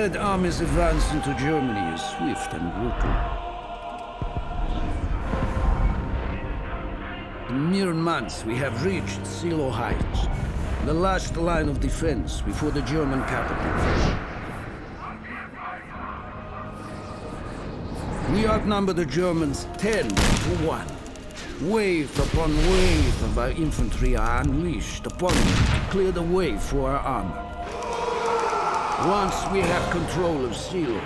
Red Army's advance into Germany is swift and brutal. In mere months, we have reached Silo Heights, the last line of defense before the German capital. We outnumber the Germans 10 to 1. Wave upon wave of our infantry are unleashed upon them to clear the way for our armor. Once we have control of Silo,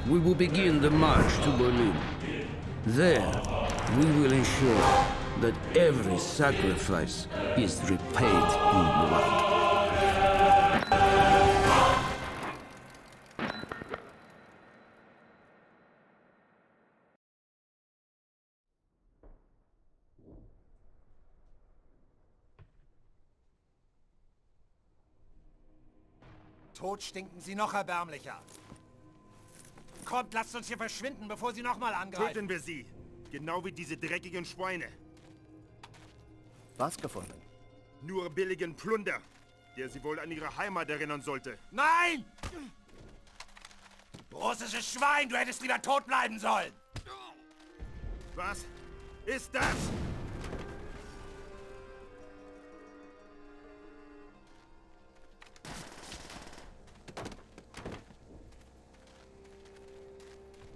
we will begin the march to Berlin. There, we will ensure that every sacrifice is repaid in blood. Tot stinken sie noch erbärmlicher. Kommt, lasst uns hier verschwinden, bevor sie nochmal angreifen. Töten wir sie. Genau wie diese dreckigen Schweine. Was gefunden? Nur billigen Plunder, der sie wohl an ihre Heimat erinnern sollte. Nein! Russisches Schwein, du hättest lieber tot bleiben sollen. Was ist das?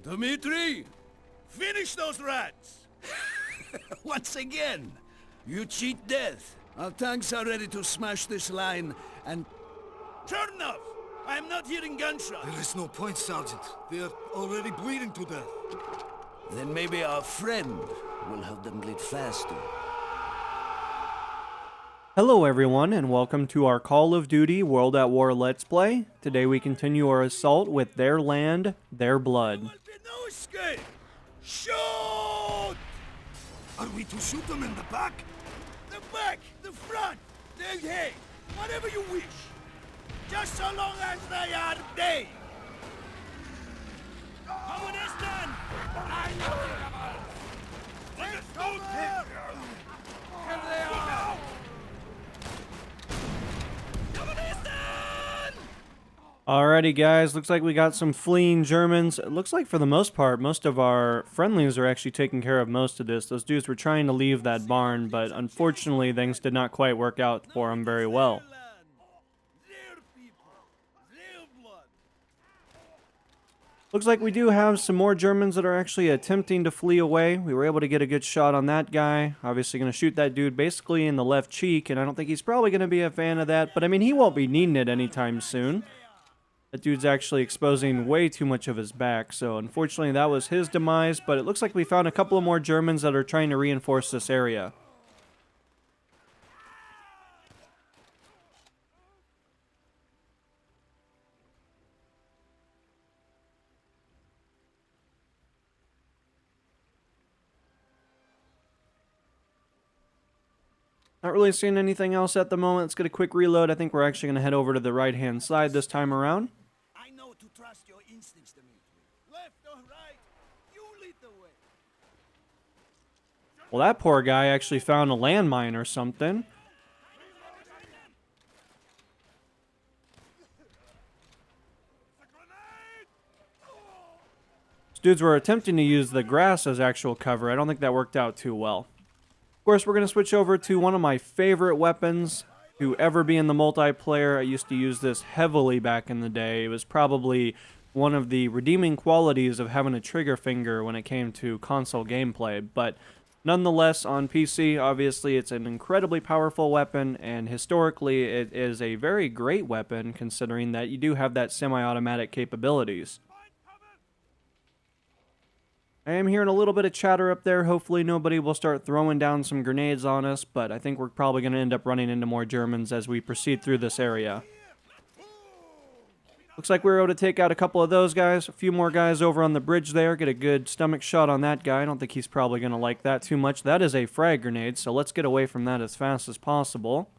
Dmitri, finish those rats! Once again, you cheat death. Our tanks are ready to smash this line and... Chernov! I am not hearing gunshots! There is no point, Sergeant. They are already bleeding to death. Then maybe our friend will help them bleed faster. Hello everyone, and welcome to our Call of Duty World at War Let's Play. Today we continue our assault with Their Land, Their Blood. No escape! Shoot! Are we to shoot them in the back? The back, the front, the head, whatever you wish. Just so long as they are dead. Kommunisten! Let's go there! Here they are! Alrighty guys, looks like we got some fleeing Germans. It looks like for the most part, most of our friendlies are actually taking care of most of this. Those dudes were trying to leave that barn, but unfortunately things did not quite work out for them very well. Looks like we do have some more Germans that are actually attempting to flee away. We were able to get a good shot on that guy. Obviously going to shoot that dude basically in the left cheek, and I don't think he's probably going to be a fan of that, but I mean, he won't be needing it anytime soon. That dude's actually exposing way too much of his back, so unfortunately that was his demise, but it looks like we found a couple of more Germans that are trying to reinforce this area. Not really seeing anything else at the moment. Let's get a quick reload. I think we're actually going to head over to the right-hand side this time around. I know to trust your instincts, Dmitri. Left or right, you lead the way. Well, that poor guy actually found a landmine or something. These dudes were attempting to use the grass as actual cover. I don't think that worked out too well. Of course, we're going to switch over to one of my favorite weapons to ever be in the multiplayer. I used to use this heavily back in the day. It was probably one of the redeeming qualities of having a trigger finger when it came to console gameplay. But nonetheless, on PC, obviously, it's an incredibly powerful weapon, and historically, it is a very great weapon considering that you do have that semi-automatic capabilities. I am hearing a little bit of chatter up there. Hopefully nobody will start throwing down some grenades on us, but I think we're probably going to end up running into more Germans as we proceed through this area. Looks like we were able to take out a couple of those guys. A few more guys over on the bridge there. Get a good stomach shot on that guy. I don't think he's probably going to like that too much. That is a frag grenade, so let's get away from that as fast as possible.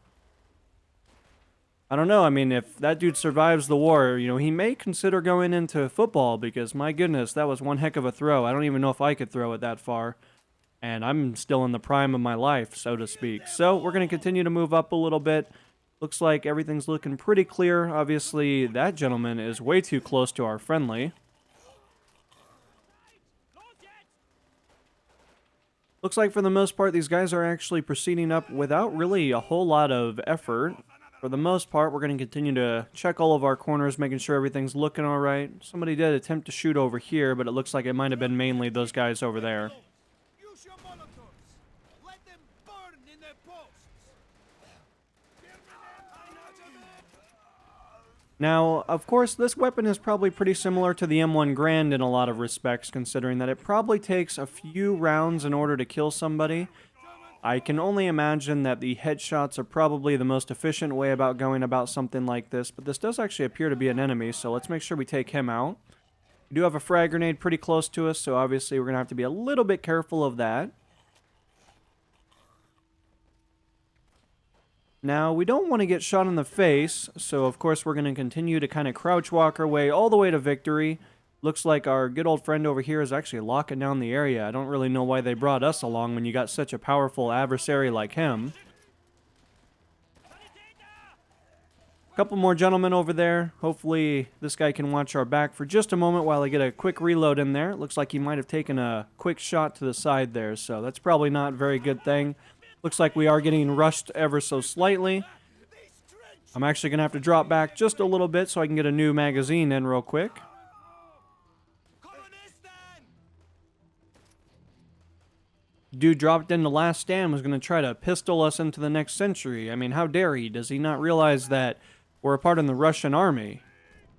I don't know, I mean, if that dude survives the war, you know, he may consider going into football because, my goodness, that was one heck of a throw. I don't even know if I could throw it that far. And I'm still in the prime of my life, so to speak. So, we're going to continue to move up a little bit. Looks like everything's looking pretty clear. Obviously, that gentleman is way too close to our friendly. Looks like for the most part, these guys are actually proceeding up without really a whole lot of effort. For the most part, we're going to continue to check all of our corners, making sure everything's looking all right. Somebody did attempt to shoot over here, but it looks like it might have been mainly those guys over there. Use your molotovs. Let them burn in their posts. Now, of course, this weapon is probably pretty similar to the M1 Grand in a lot of respects, considering that it probably takes a few rounds in order to kill somebody. I can only imagine that the headshots are probably the most efficient way about going about something like this, but this does actually appear to be an enemy, so let's make sure we take him out. We do have a frag grenade pretty close to us, so obviously we're going to have to be a little bit careful of that. Now, we don't want to get shot in the face, so of course we're going to continue to kind of crouch walk our way all the way to victory. Looks like our good old friend over here is actually locking down the area. I don't really know why they brought us along when you got such a powerful adversary like him. A couple more gentlemen over there. Hopefully this guy can watch our back for just a moment while I get a quick reload in there. Looks like he might have taken a quick shot to the side there, so that's probably not a very good thing. Looks like we are getting rushed ever so slightly. I'm actually going to have to drop back just a little bit so I can get a new magazine in real quick. Dude dropped in the last stand, was going to try to pistol us into the next century. I mean, how dare he? Does he not realize that we're a part of the Russian army?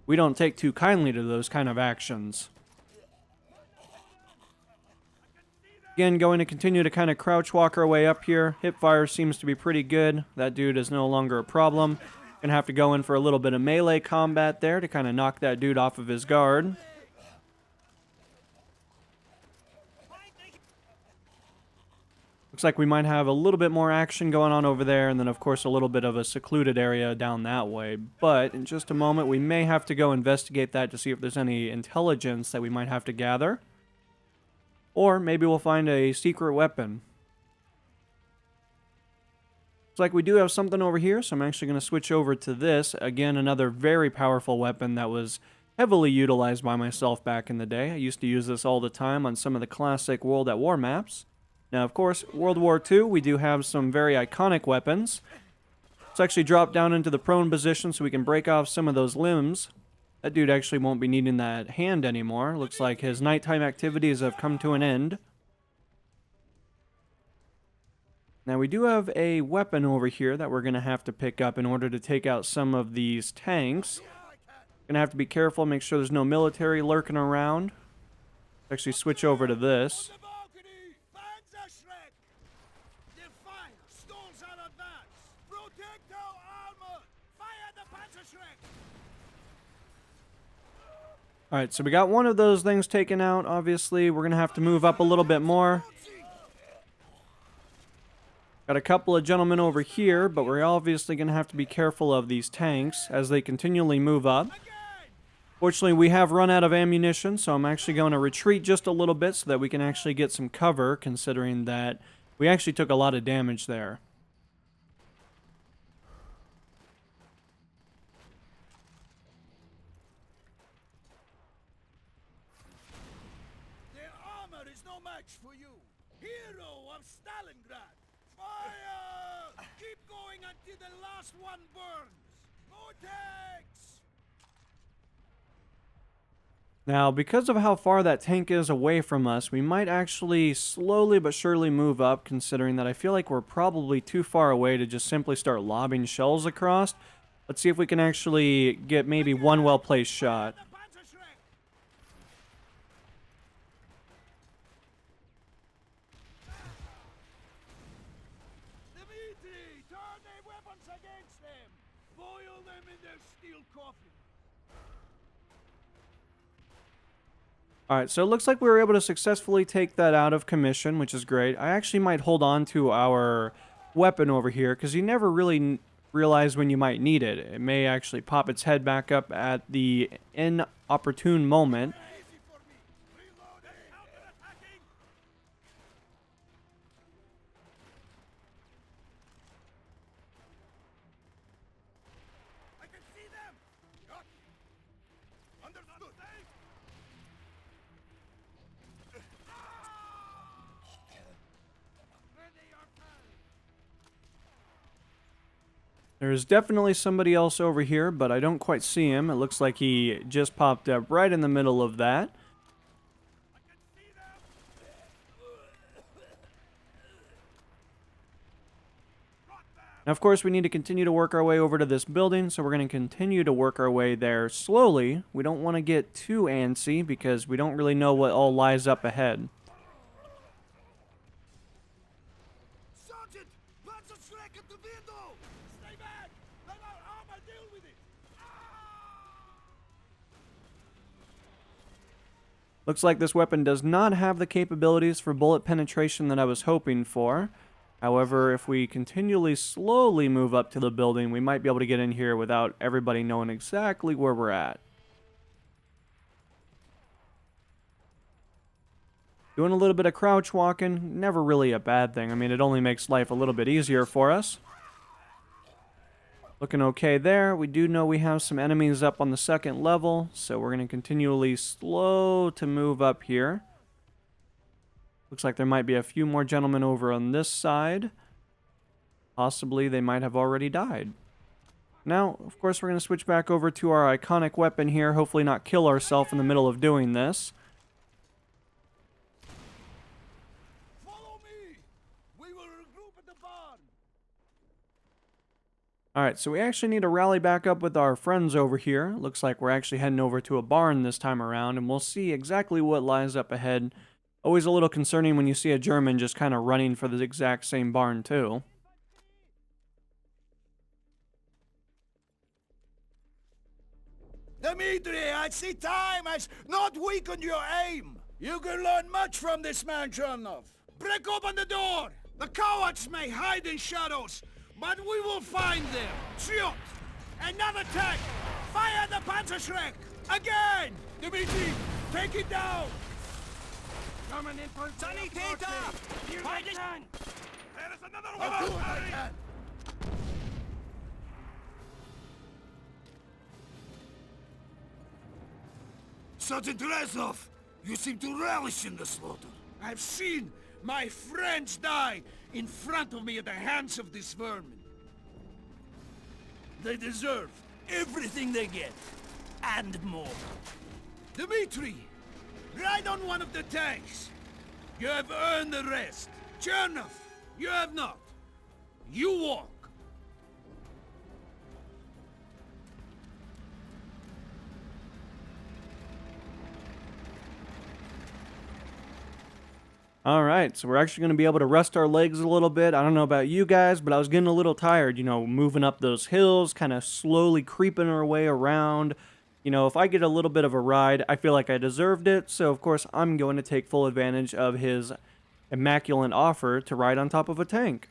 We don't take too kindly to those kind of actions. Again, going to continue to kind of crouch walk our way up here. Hipfire seems to be pretty good. That dude is no longer a problem. Gonna have to go in for a little bit of melee combat there to kind of knock that dude off of his guard. Looks like we might have a little bit more action going on over there, and then of course a little bit of a secluded area down that way. But in just a moment, we may have to go investigate that to see if there's any intelligence that we might have to gather. Or maybe we'll find a secret weapon. Looks like we do have something over here, so I'm actually going to switch over to this. Again, another very powerful weapon that was heavily utilized by myself back in the day. I used to use this all the time on some of the classic World at War maps. Now, of course, World War II, we do have some very iconic weapons. Let's actually drop down into the prone position so we can break off some of those limbs. That dude actually won't be needing that hand anymore. Looks like his nighttime activities have come to an end. Now, we do have a weapon over here that we're going to have to pick up in order to take out some of these tanks. Going to have to be careful, make sure there's no military lurking around. Let's actually switch over to this. Alright, so we got one of those things taken out. Obviously, we're going to have to move up a little bit more. Got a couple of gentlemen over here, but we're obviously going to have to be careful of these tanks as they continually move up. Fortunately, we have run out of ammunition, so I'm actually going to retreat just a little bit so that we can actually get some cover, considering that we actually took a lot of damage there. Their armor is no match for you. Hero of Stalingrad. Fire! Keep going until the last one burns. More tanks! Now, because of how far that tank is away from us, we might actually slowly but surely move up, considering that I feel like we're probably too far away to just simply start lobbing shells across. Let's see if we can actually get maybe one well-placed shot. Dimitri, turn their weapons against them. Boil them in their steel coffin. Alright, so it looks like we were able to successfully take that out of commission, which is great. I actually might hold on to our weapon over here, because you never really realize when you might need it. It may actually pop its head back up at the inopportune moment. Easy for me. Reloading. Counterattacking. There's definitely somebody else over here, but I don't quite see him. It looks like he just popped up right in the middle of that. Now, of course, we need to continue to work our way over to this building, so we're going to continue to work our way there slowly. We don't want to get too antsy because we don't really know what all lies up ahead. Sergeant! Panzer Schreck at the window! Stay back! Let our armor deal with it! Looks like this weapon does not have the capabilities for bullet penetration that I was hoping for. However, if we continually slowly move up to the building, we might be able to get in here without everybody knowing exactly where we're at. Doing a little bit of crouch walking, never really a bad thing. I mean, it only makes life a little bit easier for us. Looking okay there. We do know we have some enemies up on the second level, so we're going to continually slow to move up here. Looks like there might be a few more gentlemen over on this side. Possibly they might have already died. Now, of course, we're going to switch back over to our iconic weapon here. Hopefully not kill ourselves in the middle of doing this. Follow me! We will regroup at the barn! Alright, so we actually need to rally back up with our friends over here. Looks like we're actually heading over to a barn this time around, and we'll see exactly what lies up ahead. Always a little concerning when you see a German just kind of running for the exact same barn, too. Dimitri, I see time has not weakened your aim. You can learn much from this man, Chernov. Break open the door. The cowards may hide in shadows, but we will find them. Shoot! Another tank! Fire the Panzerschreck! Again! Dimitri, take it down! Coming in for Sanitäter! There is another one! I'll do what I can! Sergeant Rezov, you seem to relish in the slaughter. I've seen my friends die in front of me at the hands of this vermin. They deserve everything they get, and more. Dmitri, ride on one of the tanks. You have earned the rest. Chernov, you have not. You walk. Alright, so we're actually going to be able to rest our legs a little bit. I don't know about you guys, but I was getting a little tired, you know, moving up those hills, kind of slowly creeping our way around. You know, if I get a little bit of a ride, I feel like I deserved it, so of course I'm going to take full advantage of his immaculate offer to ride on top of a tank.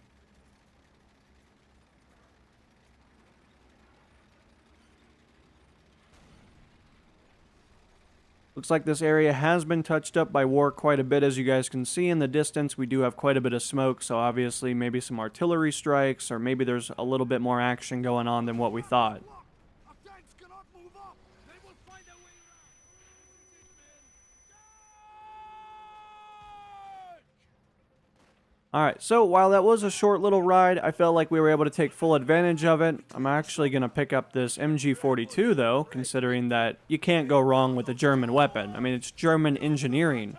Looks like this area has been touched up by war quite a bit, as you guys can see in the distance. We do have quite a bit of smoke, so obviously maybe some artillery strikes, or maybe there's a little bit more action going on than what we thought. Our tanks cannot move up. They will find a way around. Alright, so while that was a short little ride, I felt like we were able to take full advantage of it. I'm actually going to pick up this MG42, though, considering that you can't go wrong with a German weapon. I mean, it's German engineering.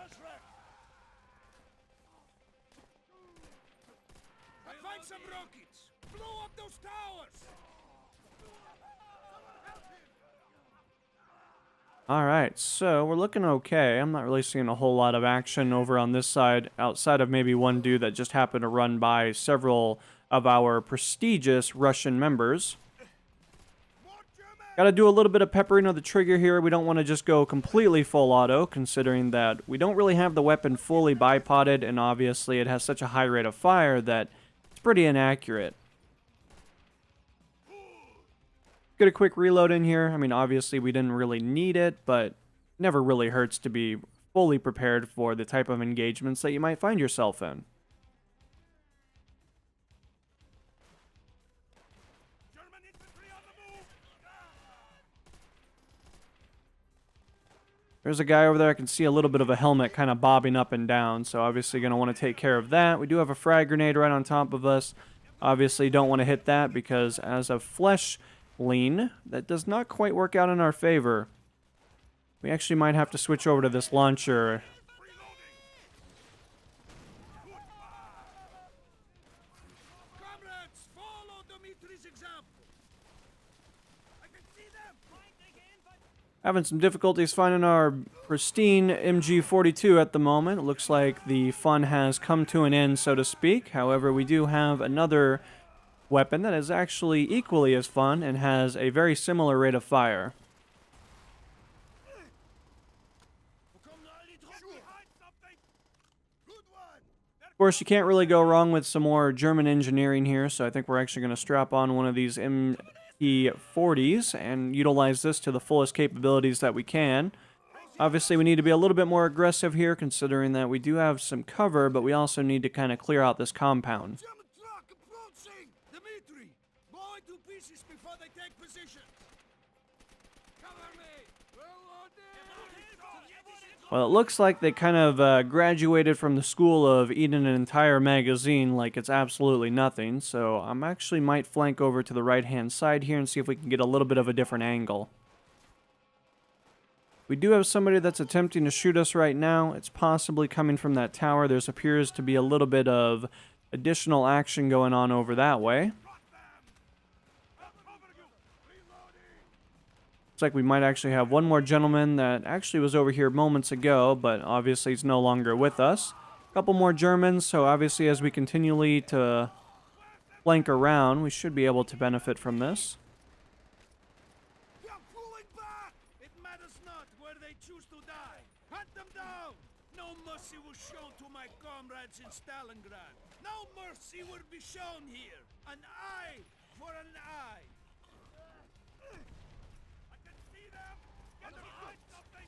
Find some rockets. Blow up those towers. Alright, so we're looking okay. I'm not really seeing a whole lot of action over on this side, outside of maybe one dude that just happened to run by several of our prestigious Russian members. Gotta do a little bit of peppering of the trigger here. We don't want to just go completely full auto, considering that we don't really have the weapon fully bipoded, and obviously it has such a high rate of fire that it's pretty inaccurate. Get a quick reload in here. I mean, obviously we didn't really need it, but never really hurts to be fully prepared for the type of engagements that you might find yourself in. German infantry on the move. There's a guy over there. I can see a little bit of a helmet kind of bobbing up and down, so obviously going to want to take care of that. We do have a frag grenade right on top of us. Obviously don't want to hit that because as a flesh lean, that does not quite work out in our favor. We actually might have to switch over to this launcher. Comrades, follow Dimitri's example. I can see them. Having some difficulties finding our pristine MG42 at the moment. It looks like the fun has come to an end, so to speak. However, we do have another weapon that is actually equally as fun and has a very similar rate of fire. Of course, you can't really go wrong with some more German engineering here, so I think we're actually going to strap on one of these MT40s and utilize this to the fullest capabilities that we can. Obviously, we need to be a little bit more aggressive here, considering that we do have some cover, but we also need to kind of clear out this compound. German truck approaching! Dimitri, blow it to pieces before they take position. Cover me! Well, it looks like they kind of graduated from the school of eating an entire magazine like it's absolutely nothing, so I'm actually might flank over to the right-hand side here and see if we can get a little bit of a different angle. We do have somebody that's attempting to shoot us right now. It's possibly coming from that tower. There appears to be a little bit of additional action going on over that way. Looks like we might actually have one more gentleman that actually was over here moments ago, but obviously he's no longer with us. A couple more Germans, so obviously as we continually to flank around, we should be able to benefit from this. We are pulling back! It matters not where they choose to die. Hunt them down! No mercy was shown to my comrades in Stalingrad. No mercy will be shown here. An eye for an eye. I can see them. Get behind something.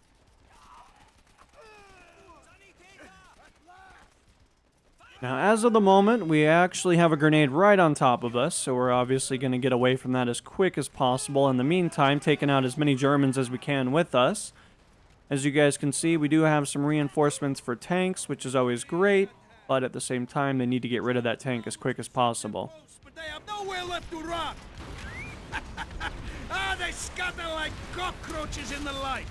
At last! Now, as of the moment, we actually have a grenade right on top of us, so we're obviously going to get away from that as quick as possible. In the meantime, taking out as many Germans as we can with us. As you guys can see, we do have some reinforcements for tanks, which is always great, but at the same time, they need to get rid of that tank as quick as possible. But they have nowhere left to run. They scatter like cockroaches in the light.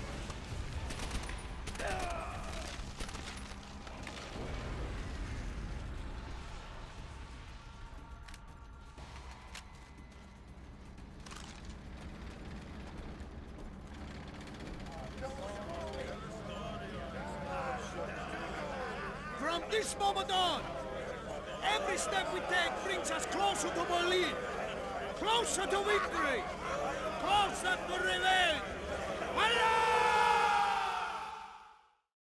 From this moment on, every step we take brings us closer to Berlin, closer to victory, closer to revenge. Alive!